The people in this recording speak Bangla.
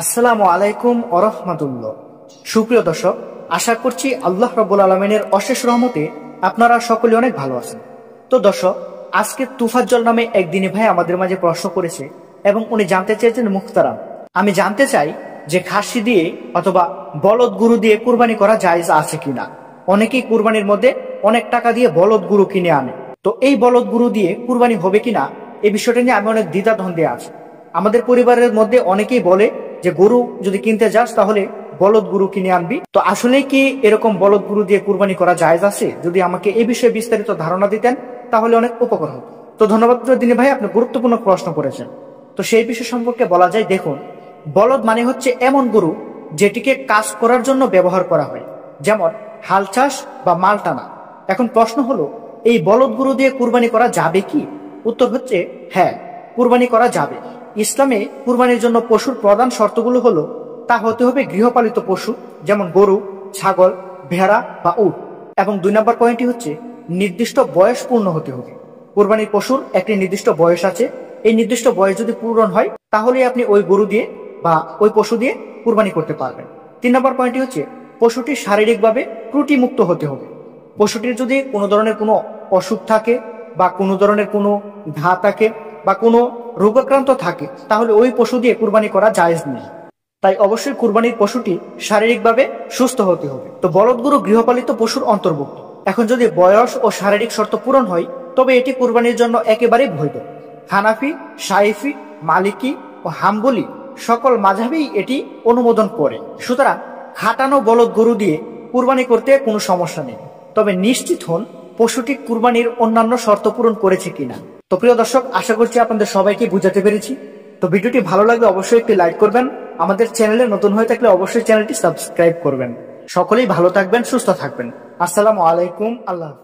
আসসালামু আলাইকুম ওয়া রাহমাতুল্লাহ। সুপ্রিয় দর্শক, আশা করছি আল্লাহ রাব্বুল আলামিনের অশেষ রহমতে আপনারা সকলে অনেক ভালো আছেন। তো দর্শক, আজকে তুফাজ্জল নামে এক দিনী ভাই আমাদের মাঝে প্রশ্ন করেছে এবং উনি জানতে চেয়েছেন, মুখতারাম, আমি জানতে চাই যে খাসি দিয়ে অথবা বলদ গরু দিয়ে কুরবানি করা জায়েজ আছে কিনা। অনেকেই কুরবানির মধ্যে অনেক টাকা দিয়ে বলদ গরু কিনে আনে, তো এই বলদ গরু দিয়ে কুরবানি হবে কিনা এই বিষয়টা নিয়ে আমি অনেক দ্বিধাদ্বন্দ্বে আছি। আমাদের পরিবারের মধ্যে অনেকেই বলে যে গরু যদি কিনতে যাস তাহলে বলদ গরু কিনে আনবি। তো আসলে কি এরকম বলদ গরু দিয়ে কুরবানি করা জায়েজ আছে? যদি আমাকে এই বিষয়ে বিস্তারিত ধারণা দিতেন তাহলে অনেক উপকার হতো। তো ধন্যবাদ দিনী ভাই, আপনি গুরুত্বপূর্ণ প্রশ্ন করেছেন। তো সেই বিষয় সম্পর্কে বলা যায়, দেখুন, বলদ মানে হচ্ছে এমন গরু যেটিকে কাজ করার জন্য ব্যবহার করা হয়, যেমন হাল চাষ বা মাল টানা। এখন প্রশ্ন হলো, এই বলদ গরু দিয়ে কুরবানি করা যাবে কি? উত্তর হচ্ছে হ্যাঁ, কুরবানি করা যাবে। ইসলামে কুরবানির জন্য পশুর প্রধান শর্তগুলো হলো, তা হতে হবে গৃহপালিত পশু, যেমন গরু, ছাগল, ভেড়া বা উট। এবং 2 নম্বর পয়েন্টটি হচ্ছে নির্দিষ্ট বয়স পূর্ণ হতে হবে। কুরবানির পশুর একটি নির্দিষ্ট বয়স আছে, এই নির্দিষ্ট বয়স যদি পূরণ হয় তাহলে আপনি ওই গরু দিয়ে বা ওই পশু দিয়ে কুরবানি করতে পারবেন। 3 নম্বর পয়েন্টটি হচ্ছে পশুটি শারীরিকভাবে ত্রুটিমুক্ত হতে হবে। পশুটির যদি কোনো ধরনের কোনো অসুখ থাকে বা কোনো ধরনের কোনো ঘা থাকে বা কোনো রোগাক্রান্ত থাকে তাহলে ওই পশু দিয়ে কুরবানি করা জায়েজ নেই। তাই অবশ্যই কুরবানির পশুটি শারীরিকভাবে সুস্থ হতে হবে। তো বলদ গরু গৃহপালিত পশুর অন্তর্ভুক্ত। এখন যদি বয়স ও শারীরিক শর্ত পূরণ হয় তবে এটি কুরবানির জন্য একেবারেই বৈধ। হানাফি, শাইফি, মালিকি ও হাম্বলি সকল মাযহাবেই এটি অনুমোদন করে। সুতরাং খাটানো বলদ গরু দিয়ে কুরবানি করতে কোনো সমস্যা নেই, তবে নিশ্চিত হন পশুটি কুরবানির অন্যান্য শর্ত পূরণ করেছে কিনা। তো প্রিয় দর্শক, আশা করছি আপনাদের সবাইকে বুঝাতে পেরেছি। তো ভিডিওটি ভালো লাগলে অবশ্যই একটি লাইক করবেন, আমাদের চ্যানেলে নতুন হয়ে থাকলে অবশ্যই চ্যানেলটি সাবস্ক্রাইব করবেন। সকলেই ভালো থাকবেন, সুস্থ থাকবেন। আসসালামু আলাইকুম, আল্লাহ হাফেজ।